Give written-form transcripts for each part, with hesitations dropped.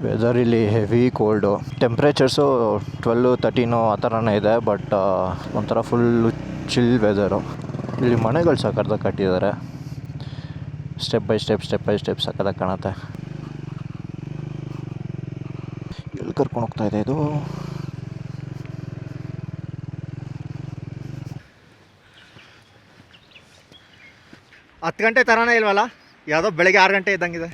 Weather ಇಲ್ಲಿ heavy cold. ಟೆಂಪ್ರೇಚರ್ಸು 12-13 ಆ ಥರನೇ ಇದೆ, ಬಟ್ ಒಂಥರ ಫುಲ್ಲು ಚಿಲ್ ವೆದರು. ಇಲ್ಲಿ ಮನೆಗಳು ಸಕ್ಕತ್ತಾಗಿ ಕಟ್ಟಿದ್ದಾರೆ, ಸ್ಟೆಪ್ ಬೈ ಸ್ಟೆಪ್ ಸಕ್ಕತ್ತಾಗಿ ಕಾಣುತ್ತೆ. ಎಲ್ಲಿ ಕರ್ಕೊಂಡು ಹೋಗ್ತಾ ಇದೆ ಇದು? 10 ಗಂಟೆ ಥರನೇ ಇಲ್ವಲ್ಲ, ಯಾವುದೋ ಬೆಳಗ್ಗೆ 6 ಗಂಟೆ ಇದ್ದಂಗಿದೆ.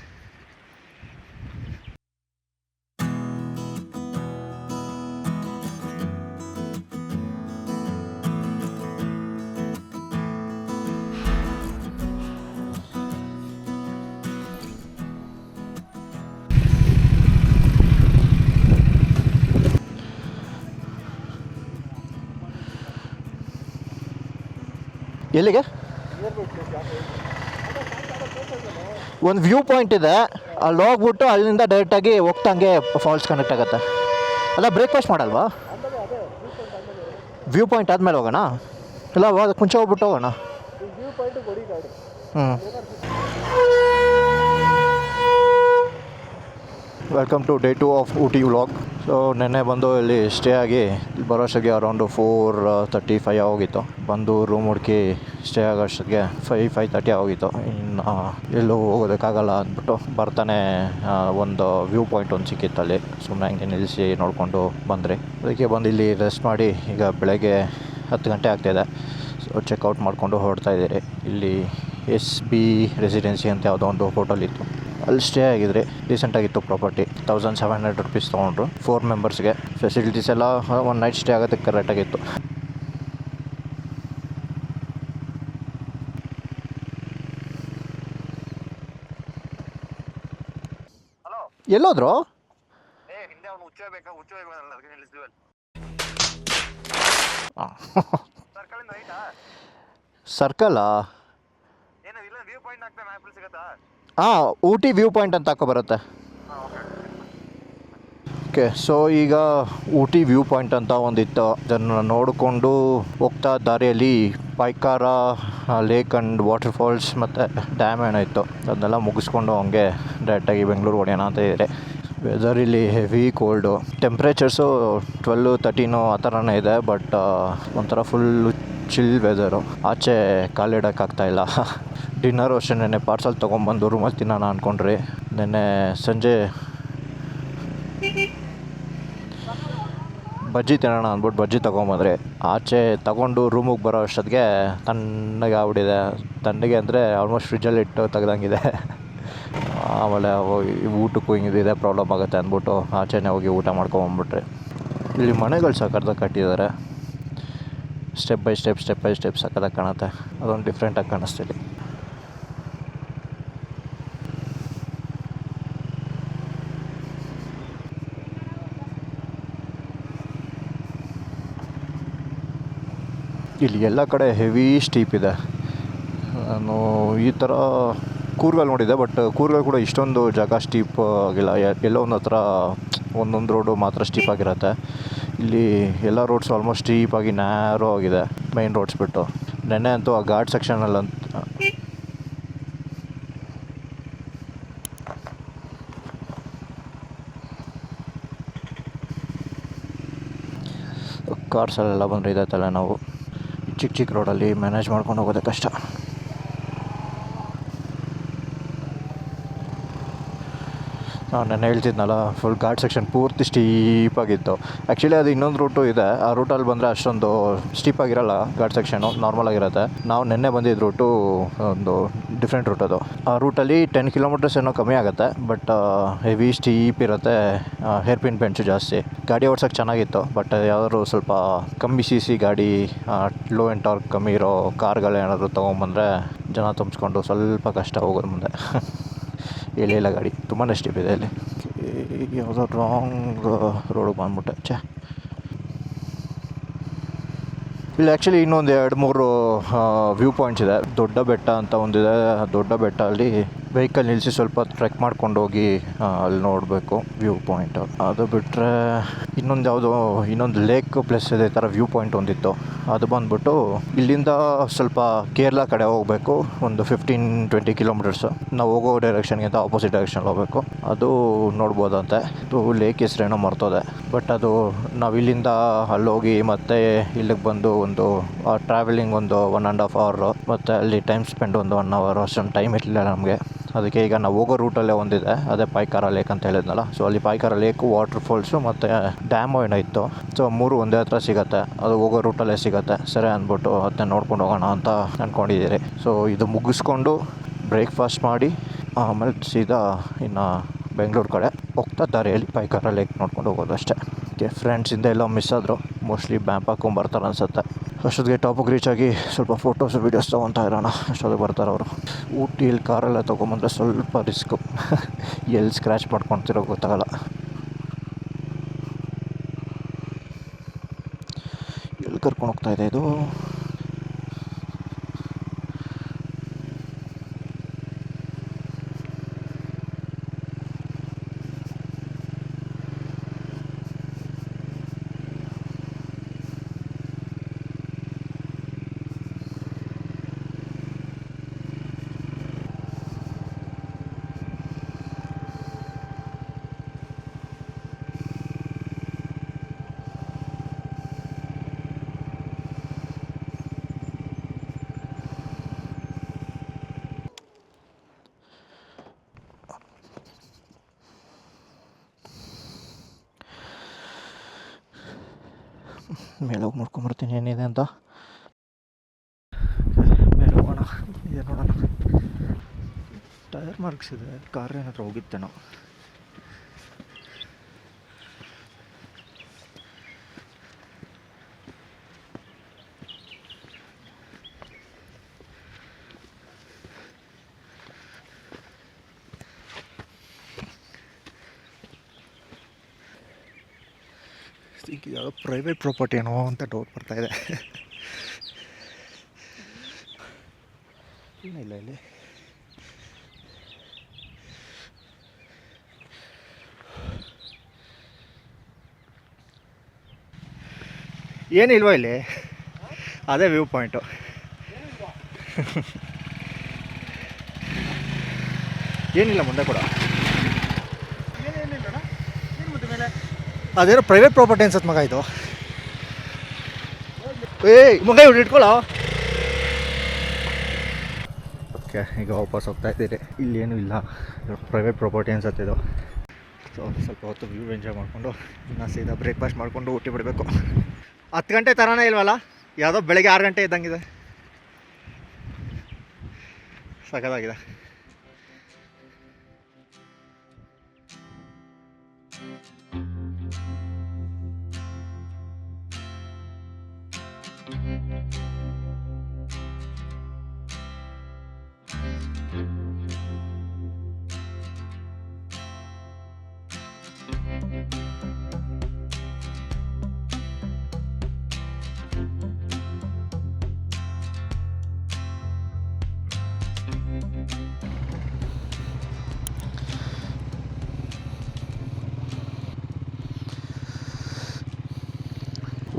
ಎಲ್ಲಿಗೆ? ಒಂದು ವ್ಯೂ ಪಾಯಿಂಟ್ ಇದೆ, ಅಲ್ಲಿ ಹೋಗ್ಬಿಟ್ಟು ಅಲ್ಲಿಂದ ಡೈರೆಕ್ಟಾಗಿ ಹೋಗ್ತಂಗೆ ಫಾಲ್ಸ್ ಕನೆಕ್ಟ್ ಆಗುತ್ತೆ. ಅಲ್ಲ, ಬ್ರೇಕ್ಫಾಸ್ಟ್ ಮಾಡಲ್ವಾ? ವ್ಯೂ ಪಾಯಿಂಟ್ ಆದಮೇಲೆ ಹೋಗೋಣ, ಇಲ್ಲ ಅದಕ್ಕೆ ಮುಂಚೆ ಹೋಗ್ಬಿಟ್ಟು ಹೋಗೋಣ. Welcome to day 2 of Ooty vlog. So ನೆನ್ನೆ ಬಂದು ಇಲ್ಲಿ ಸ್ಟೇ ಆಗಿ ಇಲ್ಲಿ ಬರೋಷ್ಟೊತ್ತಿಗೆ ಅರೌಂಡು 4:35 ಆಗೋಗಿತ್ತು. ಬಂದು ರೂಮ್ ಹುಡುಕಿ ಸ್ಟೇ ಆಗೋಷ್ಟೊತ್ತಿಗೆ 5:30 ಆಗೋಗಿತ್ತು. ಇನ್ನು ಎಲ್ಲೂ ಹೋಗೋದಕ್ಕಾಗಲ್ಲ ಅಂದ್ಬಿಟ್ಟು ಬರ್ತಾನೆ ಒಂದು ವ್ಯೂ ಪಾಯಿಂಟ್ ಒಂದು ಸಿಕ್ಕಿತ್ತಲ್ಲಿ. ಸುಮ್ಮನೆ ಹಂಗೆ ನಿಲ್ಲಿಸಿ ನೋಡಿಕೊಂಡು ಬಂದ್ರಿ. ಅದಕ್ಕೆ ಬಂದು ಇಲ್ಲಿ ರೆಸ್ಟ್ ಮಾಡಿ ಈಗ ಬೆಳಗ್ಗೆ 10 ಗಂಟೆ ಆಗ್ತಾಯಿದೆ. ಸೊ ಚೆಕ್ಔಟ್ ಮಾಡಿಕೊಂಡು ಹೊರಡ್ತಾ ಇದ್ದೀರಿ. ಇಲ್ಲಿ SB ರೆಸಿಡೆನ್ಸಿ ಅಂತ ಯಾವುದೋ ಒಂದು ಹೋಟೆಲ್ ಇತ್ತು, ಅಲ್ಲಿ ಸ್ಟೇ ಆಗಿದ್ರಿ. ಡೀಸೆಂಟಾಗಿತ್ತು ಪ್ರಾಪರ್ಟಿ. 1700 ರುಪೀಸ್ ತೊಗೊಂಡ್ರು 4 ಮೆಂಬರ್ಸ್ಗೆ. ಫೆಸಿಲಿಟೀಸ್ ಎಲ್ಲ ಒಂದು ನೈಟ್ ಸ್ಟೇ ಆಗೋದಕ್ಕೆ ಕರೆಕ್ಟಾಗಿತ್ತು. ಎಲ್ಲೋದ್ರು? ಸರ್ಕಲ್ಲಾ? ಹಾಂ, ಊಟಿ ವ್ಯೂ ಪಾಯಿಂಟ್ ಅಂತ ಹಾಕೋ ಬರುತ್ತೆ. ಓಕೆ, ಸೊ ಈಗ ಊಟಿ ವ್ಯೂ ಪಾಯಿಂಟ್ ಅಂತ ಒಂದಿತ್ತು. ಅದನ್ನು ನೋಡಿಕೊಂಡು ಹೋಗ್ತಾ ದಾರಿಯಲ್ಲಿ ಪೈಕಾರ ಲೇಕ್ ಆ್ಯಂಡ್ ವಾಟರ್ ಫಾಲ್ಸ್ ಮತ್ತು ಡ್ಯಾಮ್ ಏನೋ ಇತ್ತು. ಅದನ್ನೆಲ್ಲ ಮುಗಿಸ್ಕೊಂಡು ಹಂಗೆ ಡೈರೆಕ್ಟಾಗಿ ಬೆಂಗಳೂರು ಹೊಡೆಯೋಣ ಅಂತ ಇದ್ದಾರೆ. ವೆದರ್ ಇಲ್ಲಿ ಹೆವಿ ಕೋಲ್ಡು. ಟೆಂಪ್ರೇಚರ್ಸು 12-13 ಆ ಥರನೇ ಇದೆ, ಬಟ್ ಒಂಥರ ಫುಲ್ಲು ಚಿಲ್ ವೆದರು. ಆಚೆ ಕಾಲಿಡೋಕ್ಕಾಗ್ತಾಯಿಲ್ಲ. ಡಿನ್ನರು ಅಷ್ಟೇ ನೆನ್ನೆ ಪಾರ್ಸಲ್ ತೊಗೊಂಬಂದು ರೂಮಲ್ಲಿ ತಿನ್ನೋಣ ಅಂದ್ಕೊಂಡ್ರಿ. ನೆನ್ನೆ ಸಂಜೆ ಬಜ್ಜಿ ತಿನ್ನೋಣ ಅಂದ್ಬಿಟ್ಟು ಬಜ್ಜಿ ತೊಗೊಂಬಂದ್ರಿ. ಆಚೆ ತೊಗೊಂಡು ರೂಮಿಗೆ ಬರೋ ಅಷ್ಟೊತ್ತಿಗೆ ತಣ್ಣಗೆ ಆಗ್ಬಿಟ್ಟಿದೆ. ತಣ್ಣಗೆ ಅಂದರೆ ಆಲ್ಮೋಸ್ಟ್ ಫ್ರಿಜ್ಜಲ್ಲಿ ಇಟ್ಟು ತೆಗ್ದಂಗಿದೆ. ಆಮೇಲೆ ಊಟಕ್ಕೂ ಹಿಂಗಿದೆ ಪ್ರಾಬ್ಲಮ್ ಆಗುತ್ತೆ ಅಂದ್ಬಿಟ್ಟು ಆಚೆನೇ ಹೋಗಿ ಊಟ ಮಾಡ್ಕೊಂಬಂದ್ಬಿಟ್ರಿ. ಇಲ್ಲಿ ಮನೆಗಳು ಸಕ್ಕತ್ತಾಗಿ ಕಟ್ಟಿದ್ದಾರೆ, ಸ್ಟೆಪ್ ಬೈ ಸ್ಟೆಪ್ ಸಕ್ಕತ್ತಾಗಿ ಕಾಣುತ್ತೆ. ಅದೊಂದು ಡಿಫ್ರೆಂಟಾಗಿ ಕಾಣಿಸ್ತಿದೆ. ಇಲ್ಲಿ ಎಲ್ಲ ಕಡೆ ಹೆವಿ ಸ್ಟೀಪ್ ಇದೆ. ನಾನು ಈ ಥರ ಕೂರ್ಗಲ್ಲಿ ನೋಡಿದ್ದೆ, ಬಟ್ ಕೂರ್ಗಲ್ಲಿ ಕೂಡ ಇಷ್ಟೊಂದು ಜಾಗ ಸ್ಟೀಪ್ ಆಗಿಲ್ಲ. ಎಲ್ಲೋ ಒಂದು ಹತ್ರ ಒಂದೊಂದು ರೋಡು ಮಾತ್ರ ಸ್ಟೀಪ್ ಆಗಿರುತ್ತೆ. ಇಲ್ಲಿ ಎಲ್ಲ ರೋಡ್ಸು ಆಲ್ಮೋಸ್ಟ್ ಸ್ಟೀಪಾಗಿ ನ್ಯಾರೋ ಆಗಿದೆ, ಮೈನ್ ರೋಡ್ಸ್ ಬಿಟ್ಟು. ನೆನ್ನೆ ಅಂತೂ ಆ ಘಾಟ್ ಸೆಕ್ಷನಲ್ಲಂತ ಕಾರ್ಸಲ್ಲೆಲ್ಲ ಬಂದರೆ ಇದೆ ತಲೆ ನಾವು. ಚಿಕ್ಕ ರೋಡಲ್ಲಿ ಮ್ಯಾನೇಜ್ ಮಾಡ್ಕೊಂಡು ಹೋಗೋದೇ ಕಷ್ಟ. ನಾನು ಹೇಳ್ತಿದ್ನಲ್ಲ, ಫುಲ್ ಘಾಟ್ ಸೆಕ್ಷನ್ ಪೂರ್ತಿ ಸ್ಟೀಪಾಗಿತ್ತು. ಆ್ಯಕ್ಚುಲಿ ಅದು ಇನ್ನೊಂದು ರೂಟು ಇದೆ, ಆ ರೂಟಲ್ಲಿ ಬಂದರೆ ಅಷ್ಟೊಂದು ಸ್ಟೀಪಾಗಿರಲ್ಲ, ಘಾಟ್ ಸೆಕ್ಷನು ನಾರ್ಮಲ್ ಆಗಿರುತ್ತೆ. ನಾವು ನೆನ್ನೆ ಬಂದಿದ್ದ ರೂಟು ಒಂದು ಡಿಫ್ರೆಂಟ್ ರೂಟ್. ಅದು ಆ ರೂಟಲ್ಲಿ 10 ಕಿಲೋಮೀಟರ್ಸ್ ಏನೋ ಕಮ್ಮಿ ಆಗುತ್ತೆ, ಬಟ್ ಹೆವಿ ಸ್ಟೀಪ್ ಇರುತ್ತೆ. ಹೇರ್ ಪಿನ್ ಬೆಂಚು ಜಾಸ್ತಿ. ಗಾಡಿ ಓಡ್ಸೋಕ್ಕೆ ಚೆನ್ನಾಗಿತ್ತು, ಬಟ್ ಯಾವ್ದಾದ್ರು ಸ್ವಲ್ಪ ಕಮ್ಮಿ CC ಗಾಡಿ, ಲೋ ಆ್ಯಂಡ್ ಟಾರ್ಕ್ ಕಮ್ಮಿ ಇರೋ ಕಾರ್ಗಳೇನಾದರೂ ತೊಗೊಂಬಂದರೆ ಜನ ತುಂಬಿಸ್ಕೊಂಡು ಸ್ವಲ್ಪ ಕಷ್ಟ ಹೋಗೋದು ಮುಂದೆ. ಇಲ್ಲ ಗಾಡಿ ತುಂಬಾ ಸ್ಟೀಪ್ ಇದೆ. ಇಲ್ಲಿ ಯಾವುದೋ ರಾಂಗ್ ರೋಡಿಗೆ ಬಂದ್ಬಿಟ್ಟೆ. ಇಲ್ಲಿ ಆ್ಯಕ್ಚುಲಿ ಇನ್ನೊಂದು 2-3 ವ್ಯೂ ಪಾಯಿಂಟ್ಸ್ ಇದೆ. ದೊಡ್ಡ ಬೆಟ್ಟ ಅಂತ ಒಂದಿದೆ. ದೊಡ್ಡ ಬೆಟ್ಟ ಅಲ್ಲಿ ವೆಹಿಕಲ್ ನಿಲ್ಲಿಸಿ ಸ್ವಲ್ಪ ಟ್ರೆಕ್ ಮಾಡ್ಕೊಂಡು ಹೋಗಿ ಅಲ್ಲಿ ನೋಡಬೇಕು ವ್ಯೂ ಪಾಯಿಂಟ್. ಅದು ಬಿಟ್ಟರೆ ಇನ್ನೊಂದು ಲೇಕ್ ಪ್ಲಸ್ ಇದೇ ಥರ ವ್ಯೂ ಪಾಯಿಂಟ್ ಒಂದಿತ್ತು. ಅದು ಬಂದ್ಬಿಟ್ಟು ಇಲ್ಲಿಂದ ಸ್ವಲ್ಪ ಕೇರಳ ಕಡೆ ಹೋಗಬೇಕು, ಒಂದು 15-20 ಕಿಲೋಮೀಟರ್ಸು. ನಾವು ಹೋಗೋ ಡೈರೆಕ್ಷನ್ಗಿಂತ ಆಪೋಸಿಟ್ ಡೈರೆಕ್ಷನ್ ಹೋಗಬೇಕು. ಅದು ನೋಡ್ಬೋದಂತೆ. ಅದು ಲೇಕ್ ಹೆಸ್ರೇನೋ ಮರ್ತೋದೆ. ಬಟ್ ಅದು ನಾವು ಇಲ್ಲಿಂದ ಅಲ್ಲೋಗಿ ಮತ್ತೆ ಇಲ್ಲಿಗೆ ಬಂದು ಒಂದು ಟ್ರಾವೆಲಿಂಗ್ ಒಂದು 1.5 hour, ಮತ್ತು ಅಲ್ಲಿ ಟೈಮ್ ಸ್ಪೆಂಡ್ ಒಂದು 1 hour ಅಷ್ಟೊಂದು ಟೈಮ್ ಇರಲಿಲ್ಲ ನಮಗೆ. ಅದಕ್ಕೆ ಈಗ ನಾವು ಹೋಗೋ ರೂಟಲ್ಲೇ ಒಂದಿದೆ, ಅದೇ ಪಾಯ್ಕಾರ ಲೇಕ್ ಅಂತ ಹೇಳಿದ್ನಲ್ಲ. ಸೊ ಅಲ್ಲಿ ಪಾಯ್ಕಾರ ಲೇಕು, ವಾಟರ್ ಫಾಲ್ಸು ಮತ್ತು ಡ್ಯಾಮು ಏನೋ ಇತ್ತು. ಸೊ 3 ಒಂದೇ ಹತ್ರ ಸಿಗುತ್ತೆ, ಅದು ಹೋಗೋ ರೂಟಲ್ಲೇ ಸಿಗುತ್ತೆ. ಸರಿ ಅಂದ್ಬಿಟ್ಟು ಅದನ್ನ ನೋಡ್ಕೊಂಡು ಹೋಗೋಣ ಅಂತ ಅಂದ್ಕೊಂಡಿದ್ದೀರಿ. ಸೊ ಇದು ಮುಗಿಸ್ಕೊಂಡು ಬ್ರೇಕ್ಫಾಸ್ಟ್ ಮಾಡಿ ಆಮೇಲೆ ಸೀದಾ ಇನ್ನು ಬೆಂಗಳೂರು ಕಡೆ ಹೋಗ್ತಾ ದಾರಿಯಲ್ಲಿ ಪಾಯ್ಕಾರ ಲೇಕ್ ನೋಡ್ಕೊಂಡು ಹೋಗೋದು ಅಷ್ಟೇ. ಓಕೆ, ಫ್ರೆಂಡ್ಸಿಂದ ಎಲ್ಲ ಮಿಸ್ ಆದರು, ಮೋಸ್ಟ್ಲಿ ಬ್ಯಾಂಪ್ ಹಾಕೊಂಬರ್ತಾರೆ ಅನ್ಸುತ್ತೆ. ಅಷ್ಟೊತ್ತಿಗೆ ಟಾಪಿಗೆ ರೀಚ್ ಆಗಿ ಸ್ವಲ್ಪ ಫೋಟೋಸು ವೀಡಿಯೋಸ್ ತೊಗೊತಾ ಇರೋಣ. ಅಷ್ಟೊತ್ತಿಗೆ ಬರ್ತಾರೆ ಅವರು. ಊಟಿಯಲ್ಲಿ ಕಾರೆಲ್ಲ ತೊಗೊಂಬಂದರೆ ಸ್ವಲ್ಪ ರಿಸ್ಕು, ಎಲ್ಲಿ ಸ್ಕ್ರ್ಯಾಚ್ ಮಾಡ್ಕೊಳ್ತಿರೋ ಗೊತ್ತಾಗಲ್ಲ. ಎಲ್ಲಿ ಕರ್ಕೊಂಡು ಹೋಗ್ತಾಯಿದೆ ಇದು? ಮೇಲೆ ಹೋಗಿ ನೋಡ್ಕೊಂಬರ್ತೀನಿ ಏನಿದೆ ಅಂತ. ಮೇಲೆ ಹೋಗೋಣ, ಇದೆ ನೋಡೋಣ. ಟೈರ್ ಮಾರ್ಕ್ಸ್ ಇದೆ, ಕಾರ್ ಏನಾದರೂ ಹೋಗಿತ್ತೇನೋ. ಈಗ ಯಾವುದೋ ಪ್ರೈವೇಟ್ ಪ್ರಾಪರ್ಟಿ ಏನೋ ಅಂತ ಡೌಟ್ ಬರ್ತಾಯಿದೆ. ಇಲ್ಲ ಇಲ್ಲಿ ಏನಿಲ್ವಾ? ಇಲ್ಲಿ ಅದೇ ವ್ಯೂ ಪಾಯಿಂಟು. ಏನಿಲ್ಲ ಮುಂದೆ ಕೂಡ. ಅದೇನೋ ಪ್ರೈವೇಟ್ ಪ್ರಾಪರ್ಟಿ ಅನ್ಸತ್ತೆ ಮಗ ಇದು. ಮಗ ಇವ್ರು ಇಟ್ಕೊಳ್ಳೋ. ಓಕೆ, ಈಗ ವಾಪಸ್ ಹೋಗ್ತಾ ಇದ್ದೀರಿ. ಇಲ್ಲೇನೂ ಇಲ್ಲ, ಪ್ರೈವೇಟ್ ಪ್ರಾಪರ್ಟಿ ಅನ್ಸತ್ತೆ ಇದು. ಸೊ ಸ್ವಲ್ಪ ಹೊತ್ತು ವ್ಯೂ ಎಂಜಾಯ್ ಮಾಡಿಕೊಂಡು ಇನ್ನು ಸೀದಾ ಬ್ರೇಕ್ಫಾಸ್ಟ್ ಮಾಡಿಕೊಂಡು ಊಟ ಬಿಡಬೇಕು. 10 ಗಂಟೆ ಥರನೇ ಇಲ್ವಲ್ಲ, ಯಾವುದೋ ಬೆಳಗ್ಗೆ 6 ಗಂಟೆ ಇದ್ದಂಗಿದೆ. ಸಖತ್ತಾಗಿದೆ.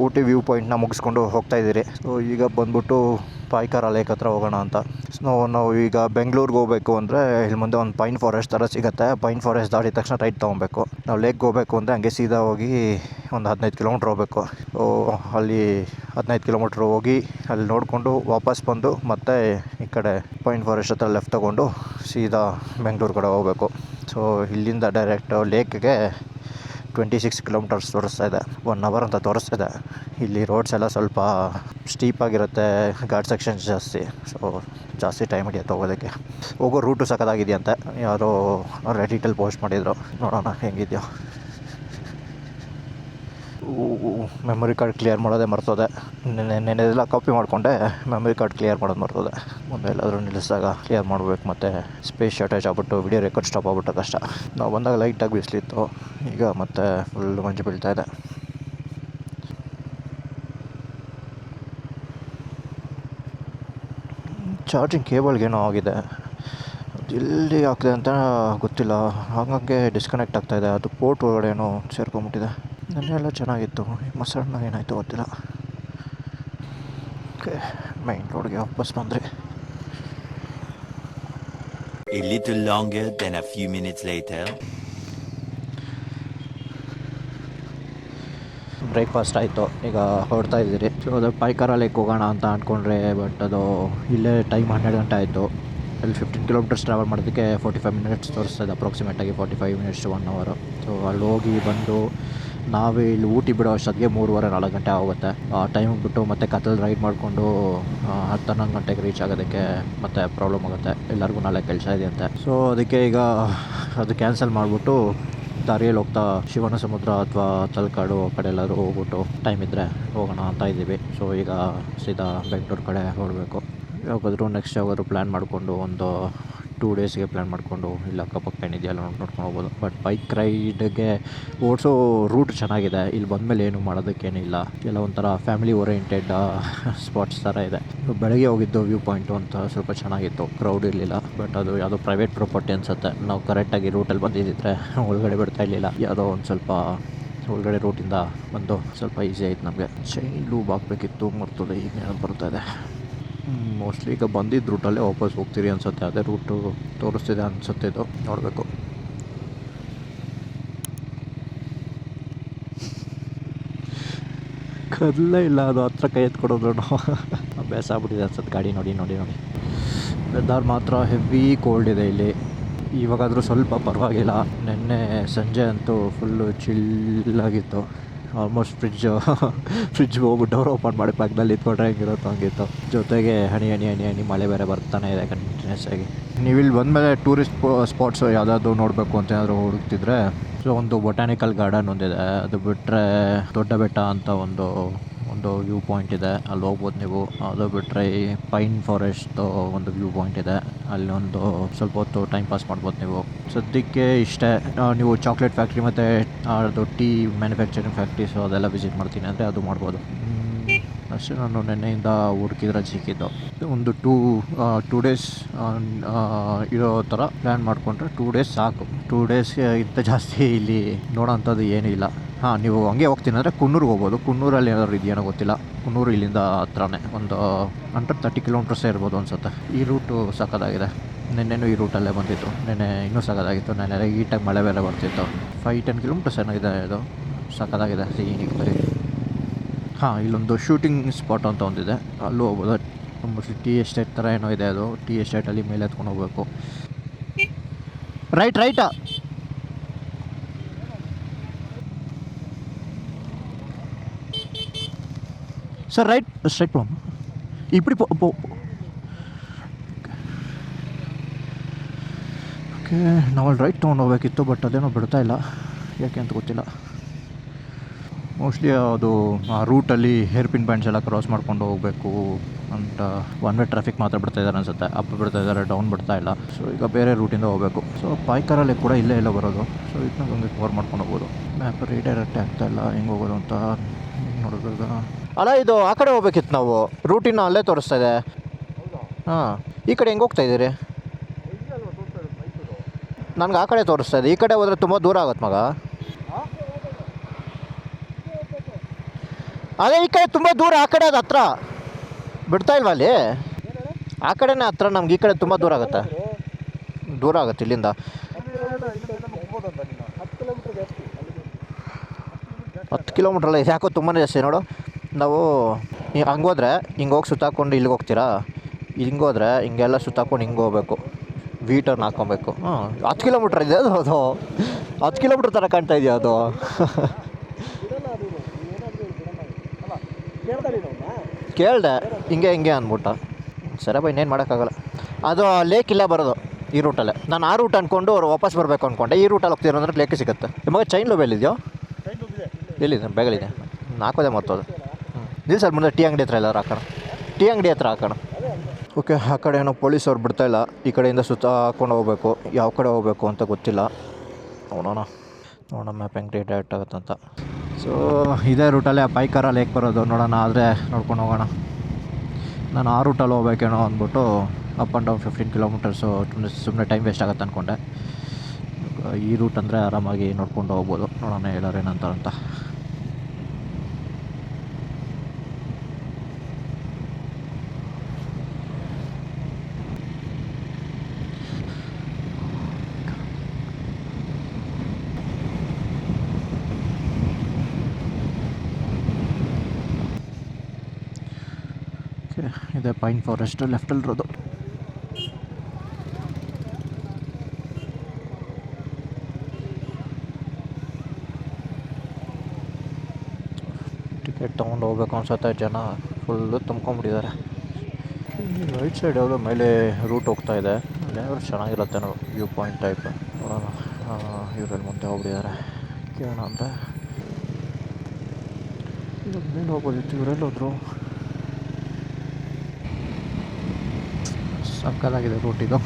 ಊಟಿ ವ್ಯೂ ಪಾಯಿಂಟ್ನ ಮುಗಿಸ್ಕೊಂಡು ಹೋಗ್ತಾ ಇದ್ದೀರಿ. ಸೊ ಈಗ ಬಂದ್ಬಿಟ್ಟು ಪಾಯ್ಕಾರ ಲೇಕ್ ಹತ್ರ ಹೋಗೋಣ ಅಂತ. ಸೊ ನಾವು ಈಗ ಬೆಂಗಳೂರಿಗೆ ಹೋಗಬೇಕು ಅಂದರೆ ಇಲ್ಲಿ ಮುಂದೆ ಒಂದು ಪೈನ್ ಫಾರೆಸ್ಟ್ ಥರ ಸಿಗುತ್ತೆ. ಪೈನ್ ಫಾರೆಸ್ಟ್ ದಾಟಿದ ತಕ್ಷಣ ರೈಟ್ ತೊಗೊಬೇಕು. ನಾವು ಲೇಕ್ಗೆ ಹೋಗಬೇಕು ಅಂದರೆ ಹಂಗೆ ಸೀದಾ ಹೋಗಿ ಒಂದು 15 ಕಿಲೋಮೀಟ್ರ್ ಹೋಗಬೇಕು. ಅಲ್ಲಿ 15 ಕಿಲೋಮೀಟ್ರ್ ಹೋಗಿ ಅಲ್ಲಿ ನೋಡಿಕೊಂಡು ವಾಪಸ್ ಬಂದು ಮತ್ತೆ ಈ ಕಡೆ ಪೈನ್ ಫಾರೆಸ್ಟ್ ಹತ್ರ ಲೆಫ್ಟ್ ತೊಗೊಂಡು ಸೀದಾ ಬೆಂಗಳೂರು ಕಡೆ ಹೋಗಬೇಕು. ಸೊ ಇಲ್ಲಿಂದ ಡೈರೆಕ್ಟ್ ಲೇಕ್ಗೆ 26 ಕಿಲೋಮೀಟರ್ಸ್ ತೋರಿಸ್ತಾ ಇದೆ. 1 hour ಅಂತ ತೋರಿಸ್ತಿದೆ. ಇಲ್ಲಿ ರೋಡ್ಸ್ ಎಲ್ಲ ಸ್ವಲ್ಪ ಸ್ಟೀಪಾಗಿರುತ್ತೆ, ಘಾಟ್ ಸೆಕ್ಷನ್ಸ್ ಜಾಸ್ತಿ. ಸೊ ಜಾಸ್ತಿ ಟೈಮ್ ಹಿಡಿಯುತ್ತೆ ಹೋಗೋದಕ್ಕೆ. ಹೋಗೋ ರೂಟು ಸಖತ್ತಾಗಿದೆಯಂತೆ, ಯಾರೋ ರೆಡಿಟಲ್ಲಿ ಪೋಸ್ಟ್ ಮಾಡಿದರು, ನೋಡೋಣ ಹೆಂಗಿದೆಯೋ. ಮೆಮೊರಿ ಕಾರ್ಡ್ ಕ್ಲಿಯರ್ ಮಾಡೋದೇ ಮರ್ತೋದೆ. ನೆನೆದೆಲ್ಲ ಕಾಪಿ ಮಾಡಿಕೊಂಡೆ, ಮೆಮೊರಿ ಕಾರ್ಡ್ ಕ್ಲಿಯರ್ ಮಾಡೋದು ಮರ್ತೋದೆ. ಮುಂದೆ ಎಲ್ಲಾದರೂ ನಿಲ್ಲಿಸಿದಾಗ ಕ್ಲಿಯರ್ ಮಾಡಬೇಕು. ಮತ್ತು ಸ್ಪೇಸ್ ಶಾರ್ಟೇಜ್ ಆಗ್ಬಿಟ್ಟು ವಿಡಿಯೋ ರೆಕಾರ್ಡ್ ಸ್ಟಾಪ್ ಆಗ್ಬಿಟ್ಟು ಕಷ್ಟ. ನಾವು ಬಂದಾಗ ಲೈಟಾಗಿ ಬಿಸಿಲಿತ್ತು, ಈಗ ಮತ್ತೆ ಫುಲ್ ಮಂಜು ಬೀಳ್ತಾ ಇದೆ. ಚಾರ್ಜಿಂಗ್ ಕೇಬಲ್ಗೇನೋ ಆಗಿದೆ, ಎಲ್ಲಿ ಆಗ್ತಿದೆ ಅಂತ ಗೊತ್ತಿಲ್ಲ, ಹಾಗಾಗಿ ಡಿಸ್ಕನೆಕ್ಟ್ ಆಗ್ತಾಯಿದೆ. ಅದು ಪೋರ್ಟ್ ಒಳಗಡೆ ಏನೋ ಸೇರ್ಕೊಂಬಿಟ್ಟಿದೆ. ನೆನ್ನೆಲ್ಲ ಚೆನ್ನಾಗಿತ್ತು, ಮೊಸರನ್ನ ಏನಾಯಿತು ಗೊತ್ತಿಲ್ಲ. ಓಕೆ, ಮೈನ್ ರೋಡ್ಗೆ ವಾಪಸ್ ಬಂದರೆ A little longer than a few minutes later. Breakfast ಆಯಿತು, ಈಗ ಹೊರಡ್ತಾ ಇದ್ದೀರಿ. ಸೊ ಅದು ಪಾಯ್ಕರಲ್ಲಿ ಹೋಗೋಣ ಅಂತ ಅಂದ್ಕೊಂಡ್ರೆ, ಬಟ್ ಅದು ಇಲ್ಲೇ ಟೈಮ್ 12 ಗಂಟೆ ಆಯಿತು. ಇಲ್ಲಿ 15 ಕಿಲೋಮೀಟರ್ಸ್ ಟ್ರಾವೆಲ್ ಮಾಡೋದಕ್ಕೆ 45 ಮಿನಿಟ್ಸ್ ತೋರಿಸ್ತಾಯಿದೆ, ಅಪ್ರಾಕ್ಸಿಮೇಟಾಗಿ 45 ಮಿನಿಟ್ಸ್ ಟು 1 ಅವರ್. ಸೊ ಅಲ್ಲಿ ಹೋಗಿ ಬಂದು ನಾವೇ ಇಲ್ಲಿ ಊಟಿ ಬಿಡೋ ಅಷ್ಟೊತ್ತಿಗೆ 3-4 ಗಂಟೆ ಆಗುತ್ತೆ. ಆ ಟೈಮಿಗೆ ಬಿಟ್ಟು ಮತ್ತೆ ಕತ್ತಲು ರೈಡ್ ಮಾಡಿಕೊಂಡು 10-11 ಗಂಟೆಗೆ ರೀಚ್ ಆಗೋದಕ್ಕೆ ಮತ್ತೆ ಪ್ರಾಬ್ಲಮ್ ಆಗುತ್ತೆ. ಎಲ್ಲರಿಗೂ ನಾಳೆ ಕೆಲಸ ಇದೆ ಅಂತೆ. ಸೊ ಅದಕ್ಕೆ ಈಗ ಅದು ಕ್ಯಾನ್ಸಲ್ ಮಾಡಿಬಿಟ್ಟು ದಾರಿಯಲ್ಲಿ ಹೋಗ್ತಾ ಶಿವನ ಸಮುದ್ರ ಅಥವಾ ತಲಕಾಡು ಆ ಕಡೆ ಎಲ್ಲರೂ ಹೋಗ್ಬಿಟ್ಟು ಟೈಮ್ ಇದ್ದರೆ ಹೋಗೋಣ ಅಂತ ಇದ್ದೀವಿ. ಸೊ ಈಗ ಸೀದಾ ಬೆಂಗಳೂರು ಕಡೆ ಹೊರಡಬೇಕು. ಯಾವಾಗಾದರೂ ನೆಕ್ಸ್ಟ್ ಯಾವಾಗಾದರೂ ಪ್ಲ್ಯಾನ್ ಮಾಡಿಕೊಂಡು ಒಂದು 2 ಡೇಸ್ಗೆ ಪ್ಲ್ಯಾನ್ ಮಾಡಿಕೊಂಡು ಇಲ್ಲಿ ಅಕ್ಕಪಕ್ಕ ಏನಿದೆಯಲ್ಲ ನೋಡ್ಕೊಂಡು ಹೋಗ್ಬೋದು. ಬಟ್ ಬೈಕ್ ರೈಡ್ಗೆ ಓಡಿಸೋ ರೂಟ್ ಚೆನ್ನಾಗಿದೆ. ಇಲ್ಲಿ ಬಂದಮೇಲೆ ಏನು ಮಾಡೋದಕ್ಕೇನಿಲ್ಲ, ಎಲ್ಲ ಒಂಥರ ಫ್ಯಾಮಿಲಿ ಓರಿಯೆಂಟೆಡ್ ಸ್ಪಾಟ್ಸ್ ಥರ ಇದೆ. ಬೆಳಗ್ಗೆ ಹೋಗಿದ್ದು ವ್ಯೂ ಪಾಯಿಂಟು ಅಂತ ಸ್ವಲ್ಪ ಚೆನ್ನಾಗಿತ್ತು, ಕ್ರೌಡ್ ಇರಲಿಲ್ಲ. ಬಟ್ ಅದು ಯಾವುದೋ ಪ್ರೈವೇಟ್ ಪ್ರಾಪರ್ಟಿ ಅನಿಸುತ್ತೆ. ನಾವು ಕರೆಕ್ಟಾಗಿ ರೂಟಲ್ಲಿ ಬಂದಿದ್ದಿದ್ರೆ ಒಳಗಡೆ ಬಿಡ್ತಾ ಇರಲಿಲ್ಲ. ಯಾವುದೋ ಒಂದು ಸ್ವಲ್ಪ ಒಳಗಡೆ ರೂಟಿಂದ ಬಂದು ಸ್ವಲ್ಪ ಈಸಿ ಆಯಿತು ನಮಗೆ. ಚೈನ್ ಲೂಬ್ ಹಾಕಬೇಕಿತ್ತು, ಮರ್ತದೆ, ಈಗ ನೆನಪು ಬರ್ತಾಯಿದೆ. ಮೋಸ್ಟ್ಲಿ ಈಗ ಬಂದಿದ್ದ ರೂಟಲ್ಲೇ ವಾಪಸ್ ಹೋಗ್ತೀರಿ ಅನಿಸುತ್ತೆ. ಅದೇ ರೂಟು ತೋರಿಸ್ತಿದೆ ಅನಿಸುತ್ತೆ, ಇದು ನೋಡಬೇಕು. ಕದಲೇ ಇಲ್ಲ, ಅದು ಹತ್ರ ಕೈ ಎತ್ಕೊಡೋದು ಅಭ್ಯಾಸ ಆಗ್ಬಿಟ್ಟಿದೆ ಅನ್ಸುತ್ತೆ ಗಾಡಿ ನೋಡಿ ನೋಡಿ ನೋಡಿ. ವೆದರ್ ಮಾತ್ರ ಹೆವಿ ಕೋಲ್ಡ್ ಇದೆ ಇಲ್ಲಿ. ಇವಾಗಾದರೂ ಸ್ವಲ್ಪ ಪರವಾಗಿಲ್ಲ. ನೆನ್ನೆ ಸಂಜೆ ಅಂತೂ ಫುಲ್ಲು ಚಿಲ್ಲಾಗಿತ್ತು. ಆಲ್ಮೋಸ್ಟ್ ಫ್ರಿಡ್ಜ್ ಹೋಗ್ಬಿಟ್ಟು ಡೋರ್ ಓಪನ್ ಮಾಡಿ ಪಕ್ಕದಲ್ಲಿ ಇಟ್ಕೊಂಡ್ರೆ ಹೆಂಗಿರುತ್ತೋ ಹಂಗಿತ್ತು. ಜೊತೆಗೆ ಹನಿ ಮಳೆ ಬೇರೆ ಬರ್ತಾನೆ ಇದೆ ಕಂಟಿನ್ಯೂಸ್ ಆಗಿ. ನೀವು ಇಲ್ಲಿ ಬಂದಮೇಲೆ ಟೂರಿಸ್ಟ್ ಸ್ಪಾಟ್ಸು ಯಾವುದಾದ್ರು ನೋಡಬೇಕು ಅಂತ ಏನಾದರೂ ಹುಡುಕ್ತಿದ್ರೆ, ಸೊ ಒಂದು ಬೊಟಾನಿಕಲ್ ಗಾರ್ಡನ್ ಒಂದಿದೆ. ಅದು ಬಿಟ್ಟರೆ ದೊಡ್ಡ ಬೆಟ್ಟ ಅಂತ ಒಂದು ವ್ಯೂ ಪಾಯಿಂಟ್ ಇದೆ, ಅಲ್ಲಿ ಹೋಗ್ಬೋದು ನೀವು. ಅದು ಬಿಟ್ಟರೆ ಈ ಪೈನ್ ಫಾರೆಸ್ಟ್ ಒಂದು ವ್ಯೂ ಪಾಯಿಂಟ್ ಇದೆ, ಅಲ್ಲಿ ಒಂದು ಸ್ವಲ್ಪ ಹೊತ್ತು ಟೈಮ್ ಪಾಸ್ ಮಾಡ್ಬೋದು ನೀವು. ಸದ್ಯಕ್ಕೆ ಇಷ್ಟೇ. ನೀವು ಚಾಕ್ಲೇಟ್ ಫ್ಯಾಕ್ಟ್ರಿ ಮತ್ತು ಅದು ಟೀ ಮ್ಯಾನುಫ್ಯಾಕ್ಚರಿಂಗ್ ಫ್ಯಾಕ್ಟ್ರೀಸು ಅದೆಲ್ಲ ವಿಸಿಟ್ ಮಾಡ್ತೀನಿ ಅಂದರೆ ಅದು ಮಾಡ್ಬೋದು. ಅಷ್ಟೇ ನಾನು ನೆನ್ನೆಯಿಂದ ಹುಡುಕಿದ್ರೆ ಸಿಕ್ಕಿದ್ದು. ಒಂದು ಟೂ ಡೇಸ್ ಇರೋ ಥರ ಪ್ಲ್ಯಾನ್ ಮಾಡಿಕೊಂಡ್ರೆ 2 ಡೇಸ್ ಸಾಕು. 2 ಡೇಸ್ಗೆ ಇಂಥ ಜಾಸ್ತಿ ಇಲ್ಲಿ ನೋಡೋಂಥದ್ದು ಏನೂ ಇಲ್ಲ. ನೀವು ಹಂಗೆ ಹೋಗ್ತೀನಿ ಅಂದರೆ ಕುನ್ನೂರಿಗೆ ಹೋಗ್ಬೋದು. ಕುನ್ನೂರಲ್ಲಿ ಏನಾದರೂ ಇದೆಯೇನೋ ಗೊತ್ತಿಲ್ಲ. ಕುನ್ನೂರು ಇಲ್ಲಿಂದ ಹತ್ರನೇ, ಒಂದು 130 ಕಿಲೋಮೀಟರ್ಸೇ ಇರ್ಬೋದು ಅನಿಸುತ್ತೆ. ಈ ರೂಟು ಸಖತ್ತಾಗಿದೆ. ನೆನ್ನೆನೂ ಈ ರೂಟಲ್ಲೇ ಬಂದಿತ್ತು. ನೆನ್ನೆ ಇನ್ನೂ ಸಖತ್ತಾಗಿತ್ತು. ನೆನ್ನೆ ಈ ಟೈಮ್ ಮಳೆ ಬೇರೆ ಬರ್ತಿತ್ತು. 5-10 ಕಿಲೋಮೀಟರ್ಸ್ ಏನಾಗಿದೆ, ಇದು ಸಖತ್ತಾಗಿದೆ ಸೀನಿಗೆ ಬರೀ. ಇಲ್ಲೊಂದು ಶೂಟಿಂಗ್ ಸ್ಪಾಟ್ ಅಂತ ಒಂದಿದೆ, ಅಲ್ಲೂ ಹೋಗ್ಬೋದು. ಮೋಸ್ಟ್ಲಿ ಟೀ ಎಸ್ಟೇಟ್ ಥರ ಏನೋ ಇದೆ. ಅದು ಟೀ ಎಸ್ಟೇಟಲ್ಲಿ ಮೇಲೆ ಎತ್ಕೊಂಡು ಹೋಗ್ಬೇಕು. ರೈಟಾ ಸರ್, ಸ್ಟ್ರೈಟ್ போகலாம். இப்படி ಓಕೆ, ನಾವಲ್ಲಿ ರೈಟ್ ತೊಗೊಂಡು ಹೋಗ್ಬೇಕಿತ್ತು, ಬಟ್ ಅದೇನೋ ಬಿಡ್ತಾ ಇಲ್ಲ, ಯಾಕೆ ಅಂತ ಗೊತ್ತಿಲ್ಲ. ಮೋಸ್ಟ್ಲಿ ಅದು ಆ ರೂಟಲ್ಲಿ ಹೇರ್ ಪಿನ್ ಪಾಯಿಂಟ್ಸ್ ಎಲ್ಲ ಕ್ರಾಸ್ ಮಾಡ್ಕೊಂಡು ಹೋಗಬೇಕು ಅಂತ 1 ವೇ ಟ್ರಾಫಿಕ್ ಮಾತ್ರ ಬಿಡ್ತಾ ಇದ್ದಾರೆ ಅನಿಸುತ್ತೆ. ಅಪ್ ಬಿಡ್ತಾ ಇದ್ದಾರೆ, ಡೌನ್ ಬಿಡ್ತಾ ಇಲ್ಲ. ಸೊ ಈಗ ಬೇರೆ ರೂಟಿಂದ ಹೋಗಬೇಕು. ಸೊ ಪಾಯ್ಕರಲ್ಲಿ ಕೂಡ ಇಲ್ಲೇ ಎಲ್ಲ ಬರೋದು. ಸೊ ಇದನ್ನ ಹಂಗೆ ಕವರ್ ಮಾಡ್ಕೊಂಡು ಹೋಗ್ಬೋದು. ಮ್ಯಾಪ್ ರೀಡೈರೆಕ್ಟ್ ಆಗ್ತಾ ಇಲ್ಲ, ಹೆಂಗೆ ಹೋಗೋದು ಅಂತ ನೋಡಿದಾಗ. ಅಲ್ಲ, ಇದು ಆ ಕಡೆ ಹೋಗ್ಬೇಕಿತ್ತು ನಾವು. ರೂಟಿನ ಅಲ್ಲೇ ತೋರಿಸ್ತಾ ಇದೆ. ಈ ಕಡೆ ಹೆಂಗೆ ಹೋಗ್ತಾ ಇದ್ದೀರಿ? ನನಗೆ ಆ ಕಡೆ ತೋರಿಸ್ತಾ ಇದೆ. ಈ ಕಡೆ ಹೋದರೆ ತುಂಬ ದೂರ ಆಗುತ್ತೆ ಮಗ. ಅದೇ ಈ ಕಡೆ ತುಂಬ ದೂರ, ಆ ಕಡೆ ಅದು ಹತ್ರ ಬಿಡ್ತಾ ಇಲ್ವಾ ಅಲ್ಲಿ? ಆ ಕಡೆನೇ ಹತ್ರ ನಮ್ಗೆ, ಈ ಕಡೆ ತುಂಬ ದೂರ ಆಗುತ್ತೆ ಇಲ್ಲಿಂದ. 10 ಕಿಲೋಮೀಟ್ರಲ್ಲ, ಇದು ಯಾಕೋ ತುಂಬಾ ಜಾಸ್ತಿ. ನೋಡು, ನಾವು ಹಂಗೆ ಹೋದ್ರೆ ಹಿಂಗೆ ಹೋಗಿ ಸುತ್ತಾಕೊಂಡು ಇಲ್ಲಿಗೆ ಹೋಗ್ತೀರಾ, ಹಿಂಗೆ ಹೋದ್ರೆ ಹಿಂಗೆಲ್ಲ ಸುತ್ತಾಕೊಂಡು ಹಿಂಗೆ ಹೋಗ್ಬೇಕು, ವಿ ಟರ್ನ್ ಹಾಕ್ಕೊಬೇಕು. 10 ಕಿಲೋಮೀಟ್ರ್ ಇದೆ ಅದು 10 ಕಿಲೋಮೀಟ್ರ್ ಥರ ಕಾಣ್ತಾ ಇದೆಯಾ ಅದು? ಕೇಳಿದೆ ಹಿಂಗೆ ಅಂದ್ಬಿಟ್ಟ. ಸರಿ ಇನ್ನೇನು ಮಾಡೋಕ್ಕಾಗಲ್ಲ. ಅದು ಲೇಕ್ ಇಲ್ಲೇ ಬರೋದು ಈ ರೂಟಲ್ಲೇ. ನಾನು ಆ ರೂಟ್ ಅಂದ್ಕೊಂಡು ಅವ್ರು ವಾಪಸ್ ಬರಬೇಕು ಅಂದ್ಕೊಂಡೆ. ಈ ರೂಟಲ್ಲಿ ಹೋಗ್ತೀರ ಅಂದ್ರೆ ಲೇಕ್ ಸಿಗುತ್ತೆ. ನಿಮಗೆ ಚೈನ್ ಲೂಬ್ ಎಲ್ಲಿದೆಯೋ? ಎಲ್ಲಿದೆ? ಬೇಗಲಿದೆ. ಹಾಕೋದೆ ಮರ್ತೋದು. ಇಲ್ಲ ಸರ್, ಮುಂದೆ ಟೀ ಅಂಗಡಿ ಹತ್ರ ಎಲ್ಲರೂ ಹಾಕೋಣ. ಟೀ ಅಂಗಡಿ ಹತ್ರ ಹಾಕೋಣ. ಓಕೆ, ಆ ಕಡೆ ಏನೋ ಪೊಲೀಸವ್ರು ಬಿಡ್ತಾಯಿಲ್ಲ. ಈ ಕಡೆಯಿಂದ ಸುತ್ತ ಹಾಕ್ಕೊಂಡು ಹೋಗ್ಬೇಕು. ಯಾವ ಕಡೆ ಹೋಗಬೇಕು ಅಂತ ಗೊತ್ತಿಲ್ಲ. ನೋಡೋಣ ಮ್ಯಾಪ್ ಹೆಂಗೆ ಡೈರೆಕ್ಟ್ ಆಗುತ್ತಂತ. ಸೊ ಇದೇ ರೂಟಲ್ಲೇ ಪಾಯ್ಕರ ಲೇಕ್ ಬರೋದು. ನೋಡೋಣ, ಆದರೆ ನೋಡ್ಕೊಂಡು ಹೋಗೋಣ. ನಾನು ಆ ರೂಟಲ್ಲಿ ಹೋಗ್ಬೇಕೇನೋ ಅಂದ್ಬಿಟ್ಟು ಅಪ್ ಆ್ಯಂಡ್ ಡೌನ್ 15 ಕಿಲೋಮೀಟರ್ಸು ಸುಮ್ಮನೆ ಟೈಮ್ ವೇಸ್ಟ್ ಆಗುತ್ತೆ ಅಂದ್ಕೊಂಡೆ. ಈ ರೂಟ್ ಅಂದರೆ ಆರಾಮಾಗಿ ನೋಡ್ಕೊಂಡು ಹೋಗ್ಬೋದು. ನೋಡೋಣ ಹೇಳೋರು ಏನಂತಾರಂತ. ಇದೆ ಪೈನ್ ಫಾರೆಸ್ಟ್ ಲೆಫ್ಟಲ್ಲಿರೋದು. ಟಿಕೆಟ್ ತೊಗೊಂಡು ಹೋಗ್ಬೇಕು ಅನ್ಸುತ್ತೆ. ಜನ ಫುಲ್ಲು ತುಂಬ್ಕೊಂಡ್ಬಿಟ್ಟಿದ್ದಾರೆ. ರೈಟ್ ಸೈಡ್ ಯಾವುದೋ ಮೇಲೆ ರೂಟ್ ಹೋಗ್ತಾ ಇದೆ. ಅಲ್ಲೇನಾದ್ರು ಚೆನ್ನಾಗಿರುತ್ತೆ ನೋಡಿ, ವ್ಯೂ ಪಾಯಿಂಟ್ ಟೈಪ್. ನೋಡೋಣ. ಇವರಲ್ಲಿ ಮುಂದೆ ಹೋಗ್ಬಿಟ್ಟಿದ್ದಾರೆ. ಕೇಳೋಣ ಅಂದರೆ ಇವಾಗ ಮೇಲೆ ಹೋಗ್ಬೋದಿತ್ತು. ಇವರೆಲ್ಲ ಹೋದ್ರು. ಸಕ್ಕತ್ತಾಗಿದೆ ರೂಟ್ ಇದು.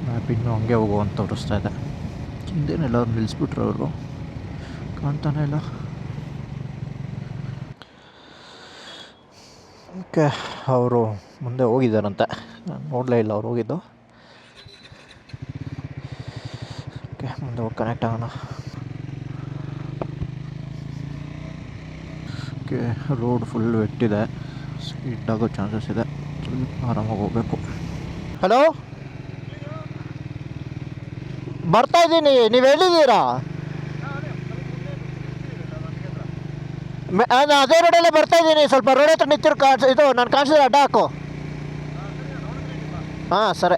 ಮ್ಯಾಪ್ ಇನ್ನೂ ಹಂಗೆ ಹೋಗುವಂತ ತೋರಿಸ್ತಾ ಇದೆ. ಹಿಂದೇನೆಲ್ಲರೂ ನಿಲ್ಲಿಸ್ಬಿಟ್ರು ಅವರು, ಕಾಣ್ತಾನೆ ಇಲ್ಲ. ಓಕೆ, ಅವರು ಮುಂದೆ ಹೋಗಿದ್ದಾರಂತೆ, ನಾನು ನೋಡಲೇ ಇಲ್ಲ ಅವ್ರು ಹೋಗಿದ್ದು. ಓಕೆ, ಮುಂದೆ ಹೋಗಿ ಕನೆಕ್ಟ್ ಆಗೋಣ. ಓಕೆ, ರೋಡ್ ಫುಲ್ ವೆಟ್ಟಿದೆ, ಸ್ಕಿಡ್ ಆಗೋ ಚಾನ್ಸಸ್ ಇದೆ. ಆರಾಮಾಗಿ ಹೋಗಬೇಕು. ಹಲೋ, ಬರ್ತಾ ಇದ್ದೀನಿ. ನೀವು ಎಲ್ಲಿದ್ದೀರಾ? ನಾನು ಅದೇ ರೋಡಲ್ಲೇ ಬರ್ತಾ ಇದ್ದೀನಿ. ಸ್ವಲ್ಪ ರೋಡ್ ಹತ್ರ ನಿಂತಿರು. ಇದು ನಾನು ಕಾಣಿಸಿದ್ರೆ ಅಡ್ಡ ಹಾಕು. ಹಾಂ, ಸರಿ.